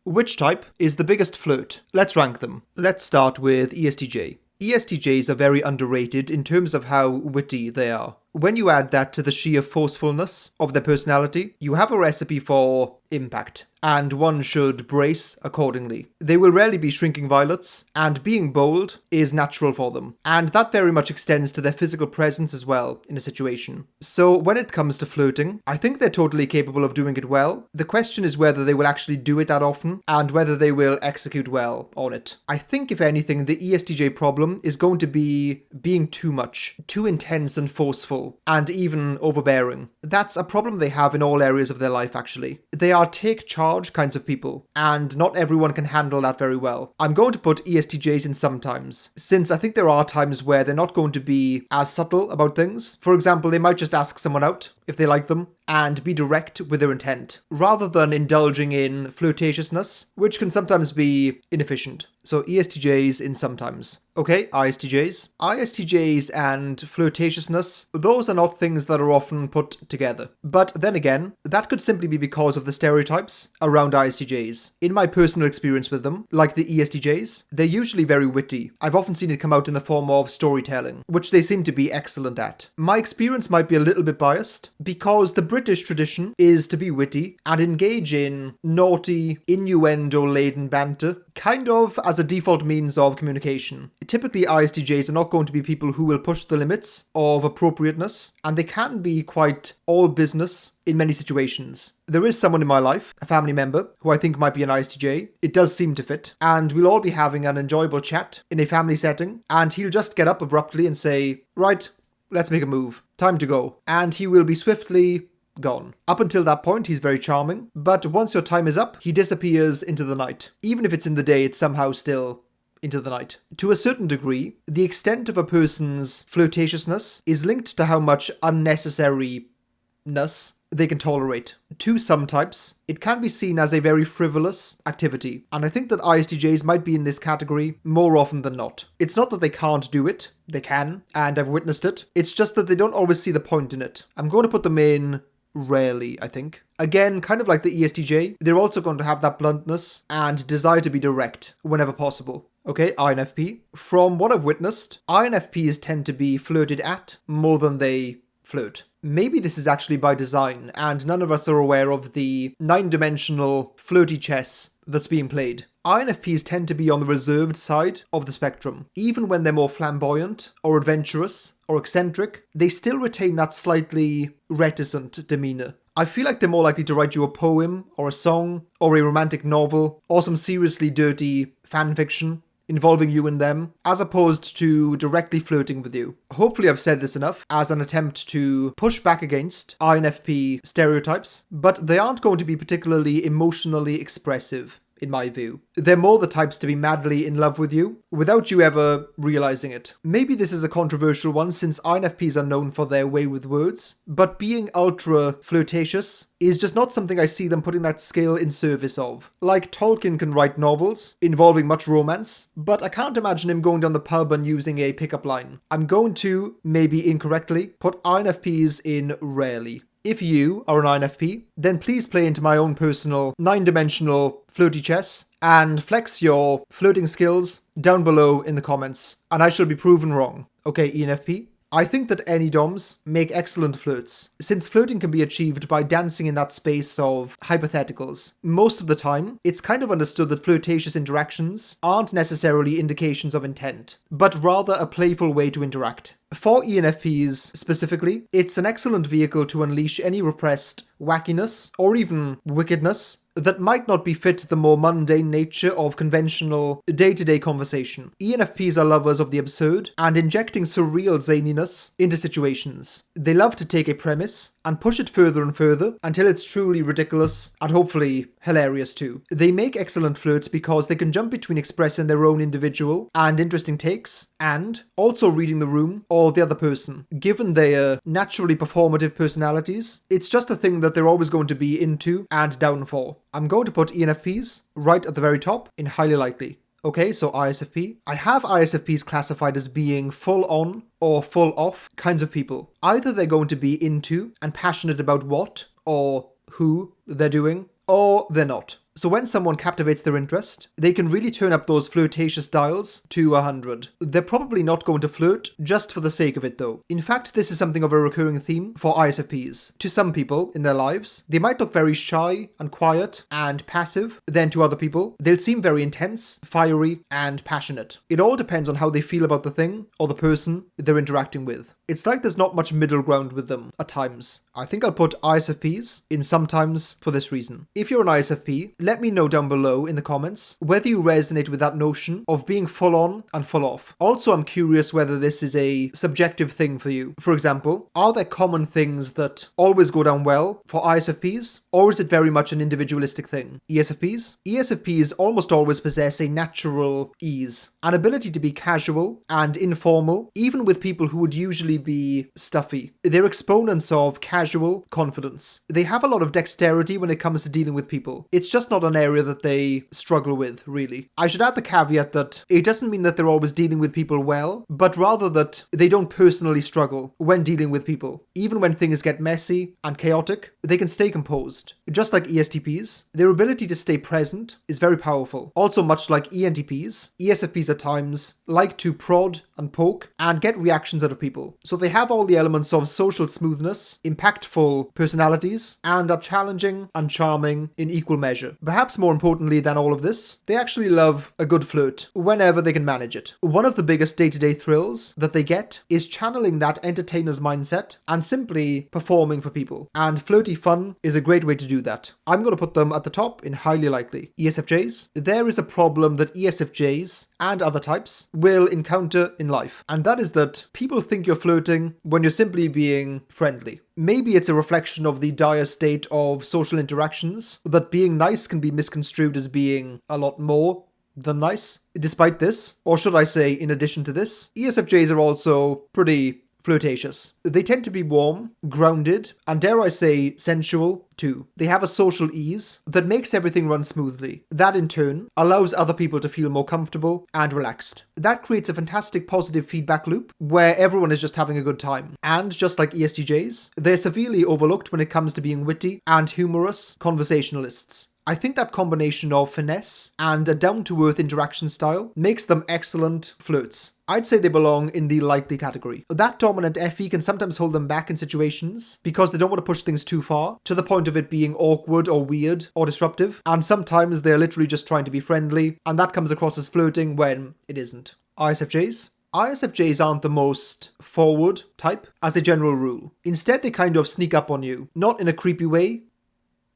Which type is the biggest flirt? Let's rank them. Let's start with ESTJ. ESTJs are very underrated in terms of how witty they are. When you add that to the sheer forcefulness of their personality, you have a recipe for impact, and one should brace accordingly. They will rarely be shrinking violets, and being bold is natural for them, and that very much extends to their physical presence as well in a situation. So when it comes to flirting, I think they're totally capable of doing it well. The question is whether they will actually do it that often, and whether they will execute well on it. I think if anything, the ESTJ problem is going to be being too much, too intense and forceful, and even overbearing. That's a problem they have in all areas of their life, actually. They are take charge kinds of people, and not everyone can handle that very well. I'm going to put ESTJs in sometimes, since I think there are times where they're not going to be as subtle about things. For example, they might just ask someone out if they like them, and be direct with their intent, rather than indulging in flirtatiousness, which can sometimes be inefficient. So ESTJs in sometimes. Okay, ISTJs. ISTJs and flirtatiousness, those are not things that are often put together. But then again, that could simply be because of the stereotypes around ISTJs. In my personal experience with them, like the ESTJs, they're usually very witty. I've often seen it come out in the form of storytelling, which they seem to be excellent at. My experience might be a little bit biased, because the British tradition is to be witty and engage in naughty, innuendo-laden banter, kind of as a default means of communication. Typically, ISTJs are not going to be people who will push the limits of appropriateness, and they can be quite all business in many situations. There is someone in my life, a family member, who I think might be an ISTJ. It does seem to fit, and we'll all be having an enjoyable chat in a family setting, and he'll just get up abruptly and say, "Right, let's make a move. Time to go." And he will be swiftly gone. Up until that point, he's very charming, but once your time is up, he disappears into the night. Even if it's in the day, it's somehow still into the night. To a certain degree, the extent of a person's flirtatiousness is linked to how much unnecessariness they can tolerate. To some types, it can be seen as a very frivolous activity, and I think that ISTJs might be in this category more often than not. It's not that they can't do it, they can, and I've witnessed it. It's just that they don't always see the point in it. I'm going to put them in rarely, I think. Again, kind of like the ESTJ, they're also going to have that bluntness and desire to be direct whenever possible. Okay, INFP. From what I've witnessed, INFPs tend to be flirted at more than they flirt. Maybe this is actually by design, and none of us are aware of the 9-dimensional flirty chess that's being played. INFPs tend to be on the reserved side of the spectrum. Even when they're more flamboyant, or adventurous, or eccentric, they still retain that slightly reticent demeanor. I feel like they're more likely to write you a poem, or a song, or a romantic novel, or some seriously dirty fan fiction involving you and them, as opposed to directly flirting with you. Hopefully I've said this enough as an attempt to push back against INFP stereotypes, but they aren't going to be particularly emotionally expressive, in my view. They're more the types to be madly in love with you, without you ever realizing it. Maybe this is a controversial one, since INFPs are known for their way with words, but being ultra flirtatious is just not something I see them putting that skill in service of. Like, Tolkien can write novels involving much romance, but I can't imagine him going down the pub and using a pickup line. I'm going to, maybe incorrectly, put INFPs in rarely. If you are an INFP, then please play into my own personal 9-dimensional flirty chess and flex your flirting skills down below in the comments, and I shall be proven wrong. Okay, ENFP? I think that any DOMs make excellent flirts, since flirting can be achieved by dancing in that space of hypotheticals. Most of the time, it's kind of understood that flirtatious interactions aren't necessarily indications of intent, but rather a playful way to interact. For ENFPs specifically, it's an excellent vehicle to unleash any repressed wackiness or even wickedness that might not befit the more mundane nature of conventional day-to-day conversation. ENFPs are lovers of the absurd and injecting surreal zaniness into situations. They love to take a premise and push it further and further until it's truly ridiculous and hopefully hilarious too. They make excellent flirts because they can jump between expressing their own individual and interesting takes and also reading the room or the other person. Given their naturally performative personalities, it's just a thing that they're always going to be into and down for. I'm going to put ENFPs right at the very top in highly likely. Okay, so ISFP. I have ISFPs classified as being full on or full off kinds of people. Either they're going to be into and passionate about what or who they're doing, or they're not. So when someone captivates their interest, they can really turn up those flirtatious dials to 100. They're probably not going to flirt just for the sake of it though. In fact, this is something of a recurring theme for ISFPs. To some people in their lives, they might look very shy and quiet and passive. Then to other people, they'll seem very intense, fiery, and passionate. It all depends on how they feel about the thing or the person they're interacting with. It's like there's not much middle ground with them at times. I think I'll put ISFPs in sometimes for this reason. If you're an ISFP, let me know down below in the comments whether you resonate with that notion of being full on and full off. Also, I'm curious whether this is a subjective thing for you. For example, are there common things that always go down well for ISFPs, or is it very much an individualistic thing? ESFPs almost always possess a natural ease, an ability to be casual and informal, even with people who would usually be stuffy. They're exponents of casual confidence. They have a lot of dexterity when it comes to dealing with people. It's just not an area that they struggle with, really. I should add the caveat that it doesn't mean that they're always dealing with people well, but rather that they don't personally struggle when dealing with people. Even when things get messy and chaotic, they can stay composed. Just like ESTPs, their ability to stay present is very powerful. Also, much like ENTPs, ESFPs at times like to prod and poke and get reactions out of people. So they have all the elements of social smoothness, impactful personalities, and are challenging and charming in equal measure. Perhaps more importantly than all of this, they actually love a good flirt whenever they can manage it. One of the biggest day-to-day thrills that they get is channeling that entertainer's mindset and simply performing for people. And flirty fun is a great way to do that. I'm going to put them at the top in highly likely. ESFJs, there is a problem that ESFJs and other types will encounter in life, and that is that people think you're flirting when you're simply being friendly. Maybe it's a reflection of the dire state of social interactions, that being nice can be misconstrued as being a lot more than nice. Despite this, or should I say in addition to this, ESFJs are also pretty flirtatious. They tend to be warm, grounded, and dare I say, sensual too. They have a social ease that makes everything run smoothly. That in turn allows other people to feel more comfortable and relaxed. That creates a fantastic positive feedback loop where everyone is just having a good time. And just like ESTJs, they're severely overlooked when it comes to being witty and humorous conversationalists. I think that combination of finesse and a down-to-earth interaction style makes them excellent flirts. I'd say they belong in the likely category. That dominant FE can sometimes hold them back in situations because they don't want to push things too far, to the point of it being awkward or weird or disruptive, and sometimes they're literally just trying to be friendly, and that comes across as flirting when it isn't. ISFJs aren't the most forward type, as a general rule. Instead, they kind of sneak up on you, not in a creepy way,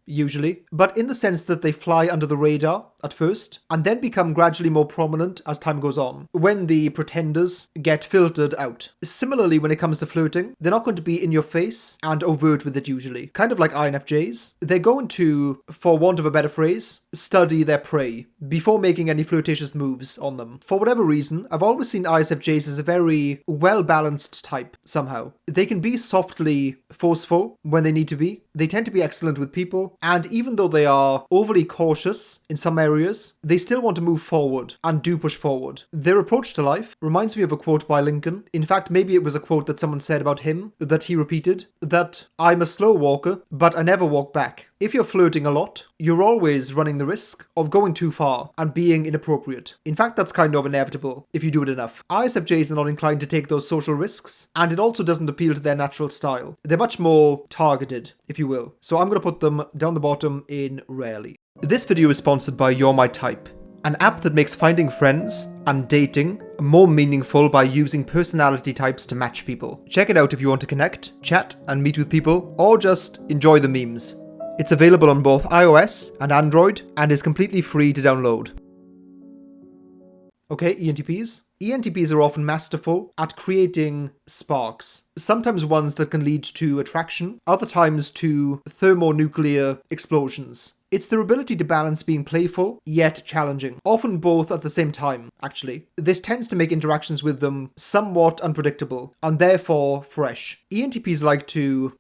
usually, but in the sense that they fly under the radar at first, and then become gradually more prominent as time goes on, when the pretenders get filtered out. Similarly, when it comes to flirting, they're not going to be in your face and overt with it usually. Kind of like INFJs, they're going to, for want of a better phrase, study their prey before making any flirtatious moves on them. For whatever reason, I've always seen ISFJs as a very well-balanced type, somehow. They can be softly forceful when they need to be. They tend to be excellent with people, and even though they are overly cautious in some areas, they still want to move forward and do push forward. Their approach to life reminds me of a quote by Lincoln. In fact, maybe it was a quote that someone said about him that he repeated, that I'm a slow walker, but I never walk back. If you're flirting a lot, you're always running the risk of going too far and being inappropriate. In fact, that's kind of inevitable if you do it enough. ISFJs are not inclined to take those social risks, and it also doesn't appeal to their natural style. They're much more targeted, if you will. So I'm going to put them down the bottom in rarely. This video is sponsored by You're My Type, an app that makes finding friends and dating more meaningful by using personality types to match people. Check it out if you want to connect, chat, and meet with people, or just enjoy the memes. It's available on both iOS and Android, and is completely free to download. Okay, ENTPs. ENTPs are often masterful at creating sparks, sometimes ones that can lead to attraction, other times to thermonuclear explosions. It's their ability to balance being playful, yet challenging, often both at the same time, actually. This tends to make interactions with them somewhat unpredictable, and therefore fresh. ENTPs like to,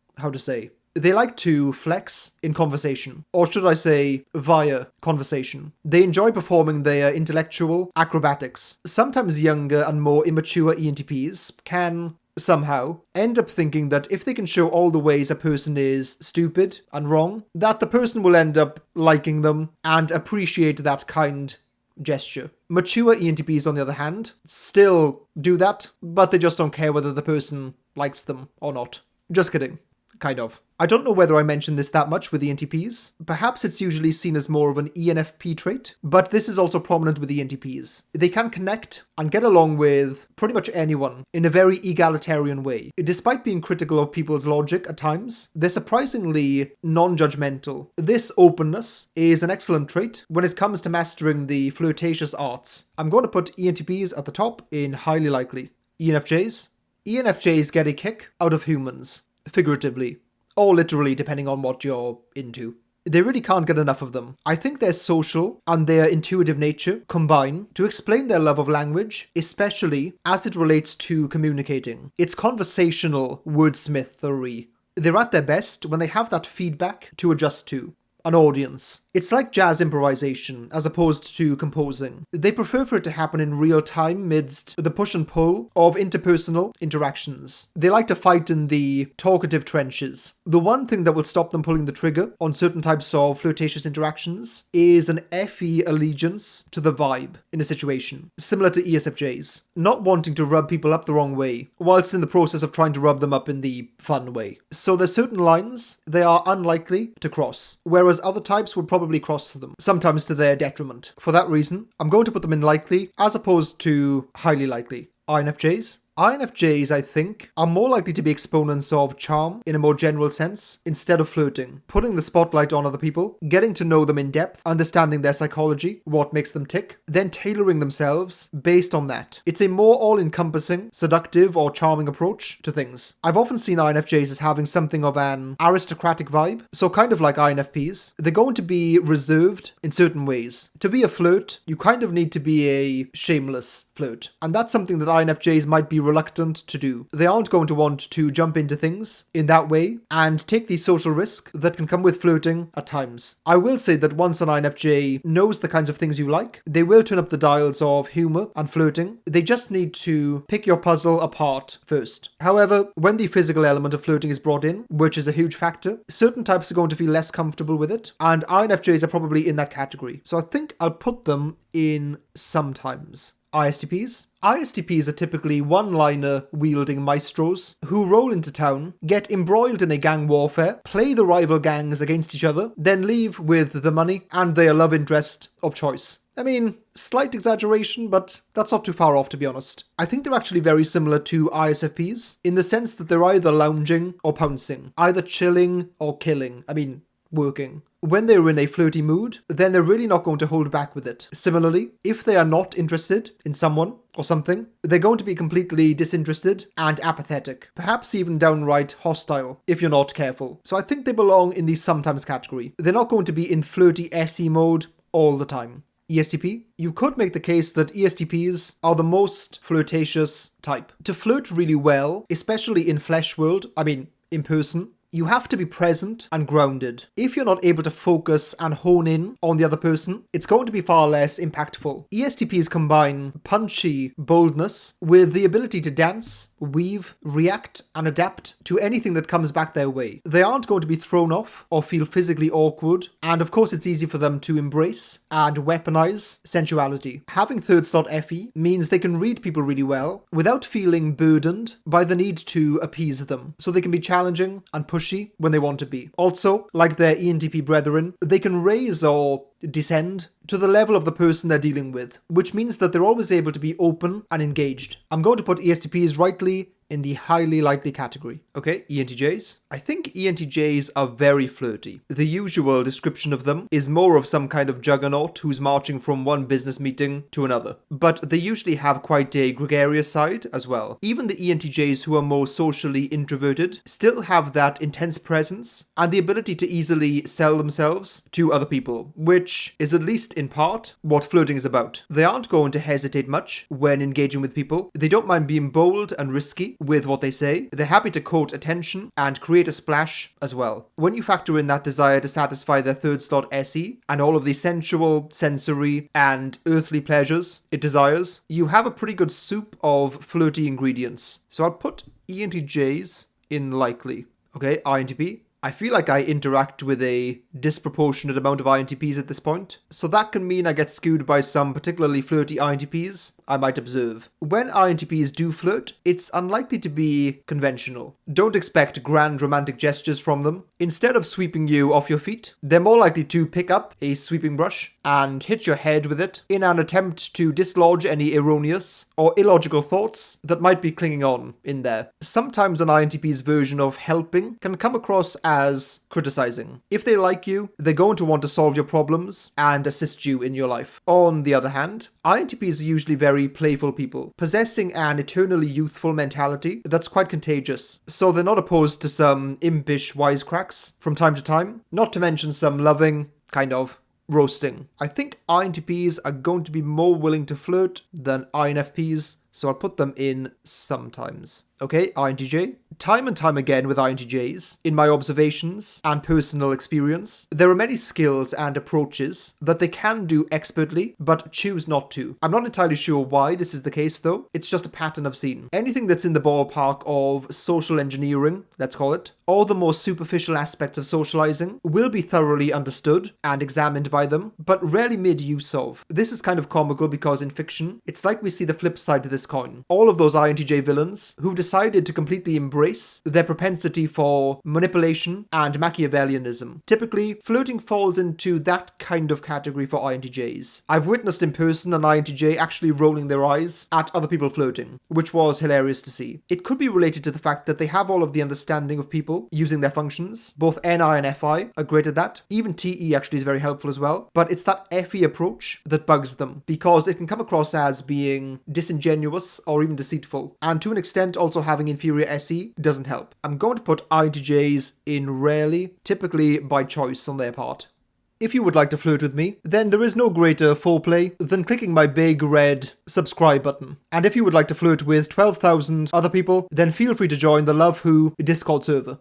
they like to flex in conversation, or should I say, via conversation. They enjoy performing their intellectual acrobatics. Sometimes younger and more immature ENTPs can somehow end up thinking that if they can show all the ways a person is stupid and wrong, that the person will end up liking them and appreciate that kind gesture. Mature ENTPs, on the other hand, still do that, but they just don't care whether the person likes them or not. Just kidding. Kind of. I don't know whether I mentioned this that much with ENTPs. Perhaps it's usually seen as more of an ENFP trait, but this is also prominent with ENTPs. They can connect and get along with pretty much anyone in a very egalitarian way. Despite being critical of people's logic at times, they're surprisingly non-judgmental. This openness is an excellent trait when it comes to mastering the flirtatious arts. I'm going to put ENTPs at the top in highly likely. ENFJs? ENFJs get a kick out of humans, figuratively. Or literally, depending on what you're into. They really can't get enough of them. I think their social and their intuitive nature combine to explain their love of language, especially as it relates to communicating. It's conversational wordsmithery. They're at their best when they have that feedback to adjust to. An audience. It's like jazz improvisation as opposed to composing. They prefer for it to happen in real time midst the push and pull of interpersonal interactions. They like to fight in the talkative trenches. The one thing that will stop them pulling the trigger on certain types of flirtatious interactions is an FE allegiance to the vibe in a situation, similar to ESFJs, not wanting to rub people up the wrong way, whilst in the process of trying to rub them up in the fun way. So there's certain lines they are unlikely to cross, whereas other types would probably cross them, sometimes to their detriment. For that reason, I'm going to put them in likely as opposed to highly likely. INFJs? INFJs, I think, are more likely to be exponents of charm in a more general sense, instead of flirting, putting the spotlight on other people, getting to know them in depth, understanding their psychology, what makes them tick, then tailoring themselves based on that. It's a more all-encompassing, seductive or charming approach to things. I've often seen INFJs as having something of an aristocratic vibe, so kind of like INFPs. They're going to be reserved in certain ways. To be a flirt, you kind of need to be a shameless flirt, and that's something that INFJs might be reluctant to do. They aren't going to want to jump into things in that way and take the social risk that can come with flirting at times. I will say that once an INFJ knows the kinds of things you like, they will turn up the dials of humor and flirting. They just need to pick your puzzle apart first. However, when the physical element of flirting is brought in, which is a huge factor, certain types are going to feel less comfortable with it, and INFJs are probably in that category. So I think I'll put them in sometimes. ISTPs? ISTPs are typically one-liner wielding maestros who roll into town, get embroiled in a gang warfare, play the rival gangs against each other, then leave with the money and their love interest of choice. I mean, slight exaggeration, but that's not too far off, to be honest. I think they're actually very similar to ISFPs in the sense that they're either lounging or pouncing, either chilling or killing. I mean, working. When they're in a flirty mood, then they're really not going to hold back with it. Similarly, if they are not interested in someone or something, they're going to be completely disinterested and apathetic, perhaps even downright hostile if you're not careful. So I think they belong in the sometimes category. They're not going to be in flirty SE mode all the time. ESTP? You could make the case that ESTPs are the most flirtatious type. To flirt really well, especially in flesh world, I mean in person, you have to be present and grounded. If you're not able to focus and hone in on the other person, it's going to be far less impactful. ESTPs combine punchy boldness with the ability to dance, weave, react, and adapt to anything that comes back their way. They aren't going to be thrown off or feel physically awkward, and of course it's easy for them to embrace and weaponize sensuality. Having third slot FE means they can read people really well without feeling burdened by the need to appease them, so they can be challenging and pushy when they want to be. Also, like their ENTP brethren, they can raise or descend to the level of the person they're dealing with, which means that they're always able to be open and engaged. I'm going to put ESTPs rightly in the highly likely category. Okay, ENTJs? I think ENTJs are very flirty. The usual description of them is more of some kind of juggernaut who's marching from one business meeting to another. But they usually have quite a gregarious side as well. Even the ENTJs who are more socially introverted still have that intense presence and the ability to easily sell themselves to other people, which which is at least in part what flirting is about. They aren't going to hesitate much when engaging with people. They don't mind being bold and risky with what they say. They're happy to court attention and create a splash as well. When you factor in that desire to satisfy their third slot SE and all of the sensual, sensory, and earthly pleasures it desires, you have a pretty good soup of flirty ingredients. So I'll put ENTJs in likely. Okay, INTP. I feel like I interact with a disproportionate amount of INTPs at this point, so that can mean I get skewed by some particularly flirty INTPs I might observe. When INTPs do flirt, it's unlikely to be conventional. Don't expect grand romantic gestures from them. Instead of sweeping you off your feet, they're more likely to pick up a sweeping brush and hit your head with it in an attempt to dislodge any erroneous or illogical thoughts that might be clinging on in there. Sometimes an INTP's version of helping can come across as criticizing. If they like you, they're going to want to solve your problems and assist you in your life. On the other hand, INTPs are usually very playful people, possessing an eternally youthful mentality that's quite contagious. So they're not opposed to some impish wisecracks from time to time, not to mention some loving, kind of, roasting. I think INTPs are going to be more willing to flirt than INFPs, so I'll put them in sometimes. Okay, INTJ. Time and time again with INTJs, in my observations and personal experience, there are many skills and approaches that they can do expertly, but choose not to. I'm not entirely sure why this is the case though, it's just a pattern I've seen. Anything that's in the ballpark of social engineering, let's call it, or the more superficial aspects of socializing, will be thoroughly understood and examined by them, but rarely made use of. This is kind of comical because in fiction, it's like we see the flip side to this coin. All of those INTJ villains who've decided to completely embrace their propensity for manipulation and Machiavellianism. Typically, flirting falls into that kind of category for INTJs. I've witnessed in person an INTJ actually rolling their eyes at other people flirting, which was hilarious to see. It could be related to the fact that they have all of the understanding of people using their functions. Both NI and FI are great at that. Even TE actually is very helpful as well. But it's that FE approach that bugs them, because it can come across as being disingenuous or even deceitful, and to an extent also having inferior SE doesn't help. I'm going to put INTJs in rarely, typically by choice on their part. If you would like to flirt with me, then there is no greater foreplay than clicking my big red subscribe button. And if you would like to flirt with 12,000 other people, then feel free to join the Love Who Discord server.